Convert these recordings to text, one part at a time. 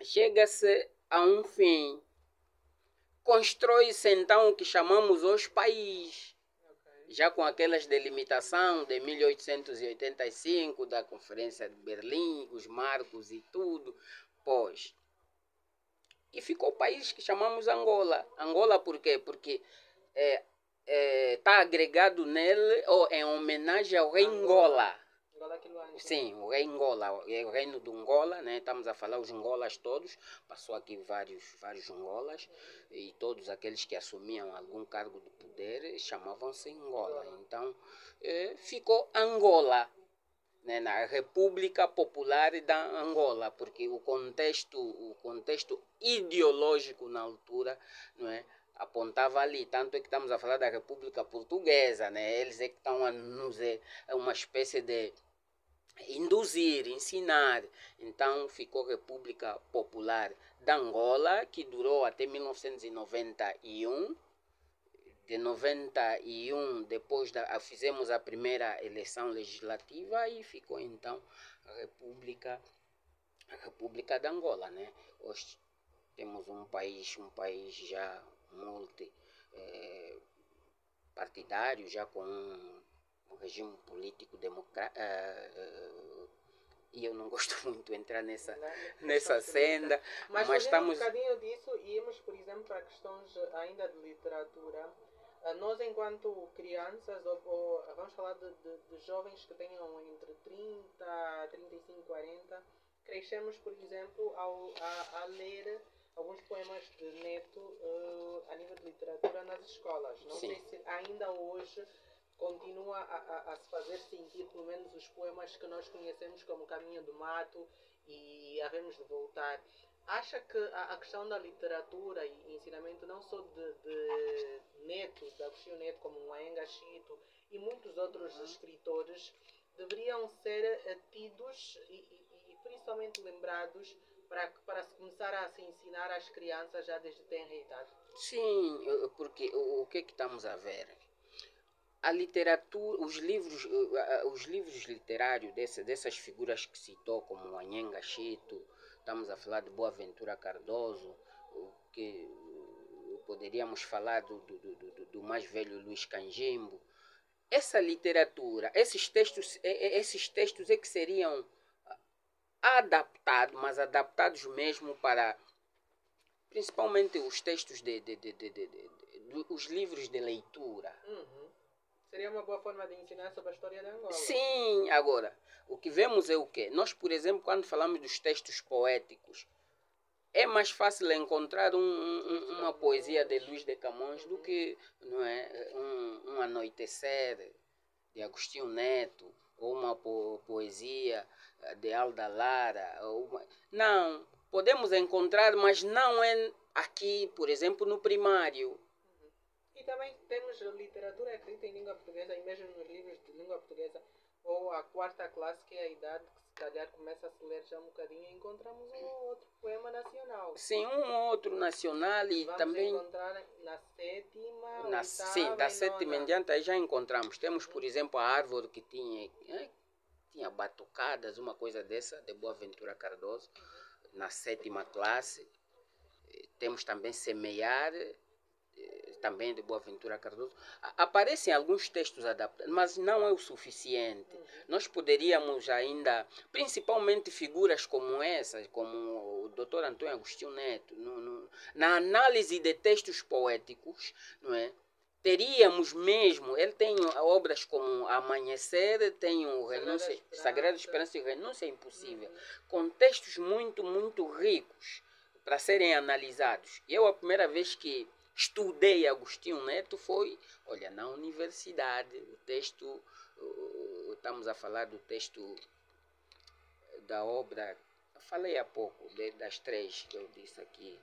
chega-se a um fim. Constrói-se então o que chamamos hoje país. Já com aquelas delimitação de 1885, da Conferência de Berlim, os marcos e tudo, pois. E ficou o país que chamamos Angola. Angola por quê? Porque está agregado nele, ou em homenagem ao rei Angola. Sim, o rei Angola, o reino do Angola, né? Estamos a falar os Angolas todos, passou aqui vários Angolas, e todos aqueles que assumiam algum cargo de poder chamavam-se Angola. Então, ficou Angola, né? Na República Popular da Angola, porque o contexto ideológico na altura, não é? Apontava ali, tanto é que estamos a falar da República Portuguesa, né? Eles é que estão a nos uma espécie de induzir, ensinar. Então ficou República Popular da Angola, que durou até 1991. De 91, depois fizemos a primeira eleição legislativa e ficou então a República da Angola, né? Hoje temos um país já partidário, já com um regime político democrático, e eu não gosto muito de entrar nessa senda, mas estamos... um bocadinho disso, íamos, por exemplo, para questões ainda de literatura. Nós, enquanto crianças, ou vamos falar de jovens que tenham entre 30, 35, 40, crescemos, por exemplo, a ler alguns poemas de Neto a nível de literatura nas escolas. Não Sim. sei se ainda hoje continua a se fazer sentir, pelo menos, os poemas que nós conhecemos como Caminho do Mato e Havemos de Voltar. Acha que a questão da literatura e ensinamento não só de Neto, de Agostinho Neto, como o Maenga Chito e muitos outros escritores, deveriam ser tidos e principalmente lembrados para se começar a se ensinar às crianças já desde tenra idade? Sim, porque o que é que estamos a ver? A literatura, os livros literários dessas figuras que citou, como o Anhenga Chito, estamos a falar de Boaventura Cardoso, que poderíamos falar do mais velho Luís Canjimbo. Essa literatura, esses textos é que seriam adaptados, mas adaptados mesmo para, principalmente os textos os livros de leitura. Seria uma boa forma de ensinar sobre a história da Angola. Sim, agora, o que vemos é o quê? Nós, por exemplo, quando falamos dos textos poéticos, é mais fácil encontrar uma poesia de Luís de Camões do que, não é, um Anoitecer de Agostinho Neto, ou uma poesia de Alda Lara. Não, podemos encontrar, mas não é aqui, por exemplo, no primário. E também temos literatura escrita em língua portuguesa, e mesmo nos livros de língua portuguesa, ou a quarta classe, que é a idade que se calhar começa a se ler já um bocadinho, e encontramos um ou outro poema nacional. Sim, um ou outro nacional e vamos também... encontrar na sétima, oitava, sim, da sétima em diante aí já encontramos. Temos, por exemplo, a árvore que tinha batucadas, uma coisa dessa, de Boaventura Cardoso, na sétima classe. Temos também Semear, também de Boaventura Cardoso. Aparecem alguns textos adaptados, mas não é o suficiente. Nós poderíamos ainda, principalmente figuras como essas, como o Dr. Antônio Agostinho Neto, na análise de textos poéticos, não é? Teríamos mesmo, ele tem obras como Amanhecer, tem o Sagrada Esperança e Renúncia Impossível, com textos muito, muito ricos para serem analisados. Eu, a primeira vez que estudei Agostinho Neto foi, olha, na universidade. O texto, estamos a falar do texto da obra, eu falei há pouco, das três que eu disse aqui,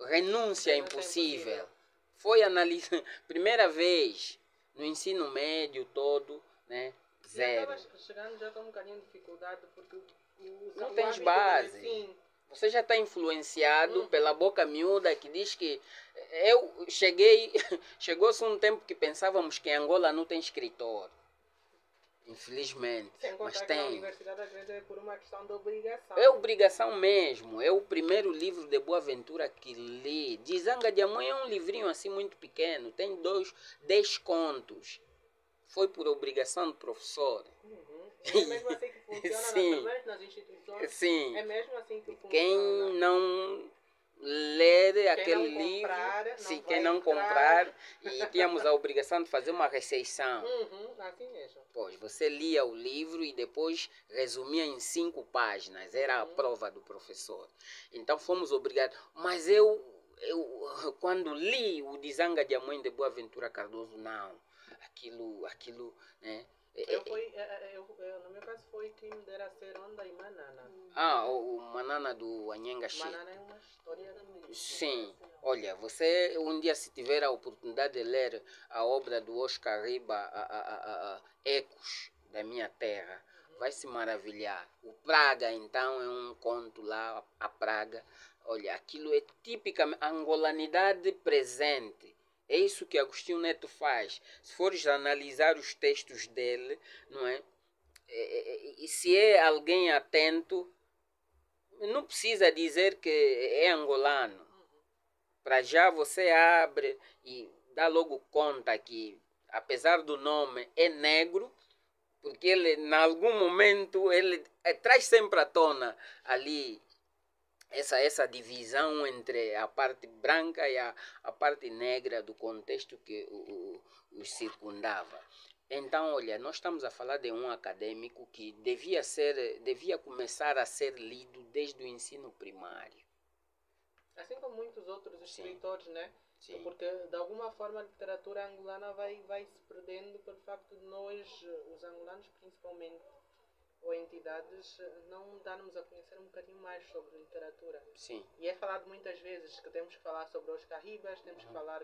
Renúncia Impossível. Foi analisado, primeira vez, no ensino médio todo, né? Zero. Estava chegando já com um bocadinho de dificuldade, porque não tens base. Sim. Você já está influenciado pela boca miúda que diz que chegou-se um tempo que pensávamos que em Angola não tem escritor. Infelizmente. Sem Mas contar que na tem. universidade às vezes é por uma questão de obrigação. É obrigação mesmo. É o primeiro livro de Boaventura que li. Dizanga de Amor é um livrinho assim muito pequeno. Tem 10 contos. Foi por obrigação do professor. Uhum. É mesmo assim que funciona, Sim. também nas instituições. Sim. É mesmo assim que funciona. Quem não ler Quem aquele não livro, comprar, não se vai quem não entrar. comprar, e tínhamos a obrigação de fazer uma recepção. Uhum, assim mesmo. Pois, você lia o livro e depois resumia em 5 páginas. Era a prova do professor. Então fomos obrigados. Mas eu quando li o Dizanga de Mãe de Boaventura Cardoso, não. Aquilo, né? No meu caso foi quem me dera ser Onda e Manana. O Manana do Anhenga Chico. Manana é uma história de... Sim. Olha, você um dia se tiver a oportunidade de ler a obra do Oscar Riba, Ecos da Minha Terra, vai se maravilhar. O Praga, então, é um conto lá, a Praga. Olha, aquilo é tipicamente a angolanidade presente. É isso que Agostinho Neto faz. Se fores analisar os textos dele, não é? E se é alguém atento, não precisa dizer que é angolano. Para já você abre e dá logo conta que, apesar do nome, é negro, porque ele, em algum momento, ele traz sempre à tona ali essa divisão entre a parte branca e a parte negra do contexto que os circundava. Então, olha, nós estamos a falar de um acadêmico que devia começar a ser lido desde o ensino primário. Assim como muitos outros escritores, né? Sim. Porque de alguma forma a literatura angolana vai se perdendo pelo facto de nós, os angolanos principalmente, ou entidades, não darmos a conhecer um bocadinho mais sobre literatura. Sim. E é falado muitas vezes que temos que falar sobre Oscar Ribas, temos que falar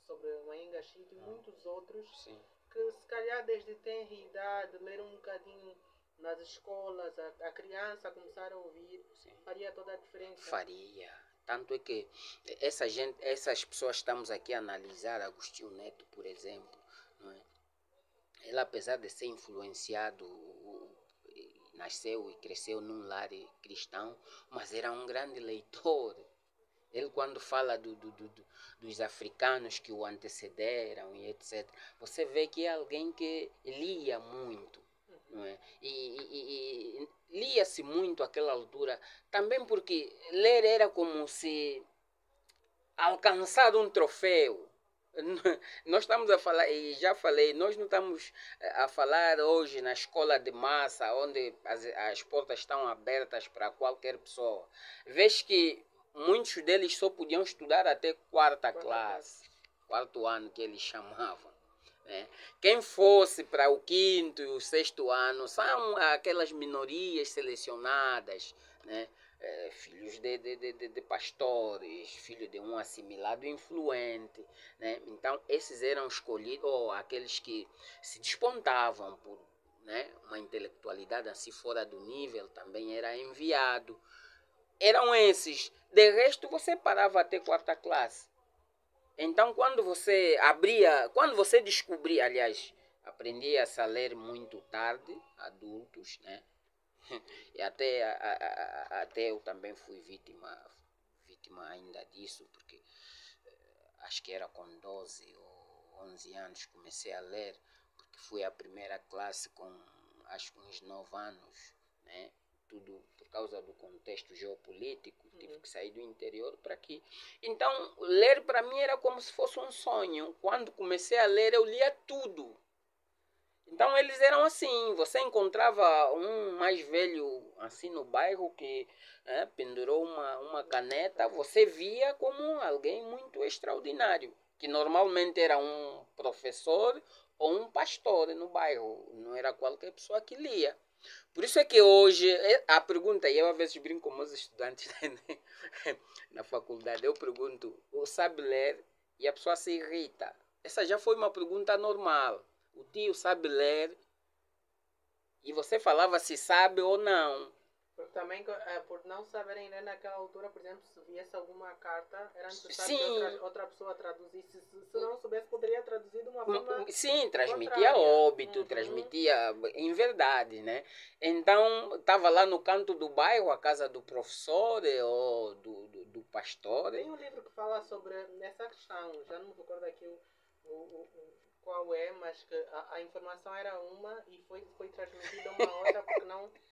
sobre o Anhenga Chico e muitos outros. Sim. Que se calhar desde tenra idade, ler um bocadinho nas escolas, a criança começar a ouvir, sim, faria toda a diferença. Faria. Tanto é que essas pessoas que estamos aqui a analisar, Agostinho Neto, por exemplo, não é? Ele, apesar de ser influenciado, nasceu e cresceu num lar cristão, mas era um grande leitor. Ele, quando fala dos africanos que o antecederam e etc., você vê que é alguém que lia muito. Não é? E lia-se muito àquela altura, também porque ler era como se alcançar um troféu. Nós estamos a falar, e já falei, nós não estamos a falar hoje na escola de massa, onde as portas estão abertas para qualquer pessoa. Vês que muitos deles só podiam estudar até quarta classe, 4º ano que eles chamavam. Né? Quem fosse para o 5º e o 6º ano são aquelas minorias selecionadas, né? Filhos de pastores, filhos de um assimilado influente. Né? Então, esses eram escolhidos, ou aqueles que se despontavam por, né, uma intelectualidade assim fora do nível, também era enviado. Eram esses. De resto, você parava até 4ª classe. Então, quando você descobria, aliás, aprendia-se a ler muito tarde, adultos, né? E até eu também fui vítima ainda disso, porque acho que era com 12 ou 11 anos comecei a ler, porque fui à primeira classe com acho que uns 9 anos, né? Tudo por causa do contexto geopolítico, tive que sair do interior para aqui. Então, ler para mim era como se fosse um sonho. Quando comecei a ler, eu lia tudo. Então, eles eram assim. Você encontrava um mais velho assim no bairro que pendurou uma caneta. Você via como alguém muito extraordinário, que normalmente era um professor ou um pastor no bairro. Não era qualquer pessoa que lia. Por isso é que hoje, a pergunta, e eu às vezes brinco com os estudantes na faculdade, eu pergunto, sabe ler? E a pessoa se irrita. Essa já foi uma pergunta normal. O tio sabe ler? E você falava se sabe ou não. também por não saberem ler naquela altura, por exemplo, se viesse alguma carta, era necessário Sim. que outra pessoa traduzisse. Se não soubesse, poderia traduzir de uma forma Sim, transmitia contrária. óbito, Uhum. transmitia em verdade, né? Então, estava lá no canto do bairro, a casa do professor ou do pastor. Tem um livro que fala sobre essa questão, já não me recordo aqui qual é, mas que a informação era uma e foi transmitida uma outra porque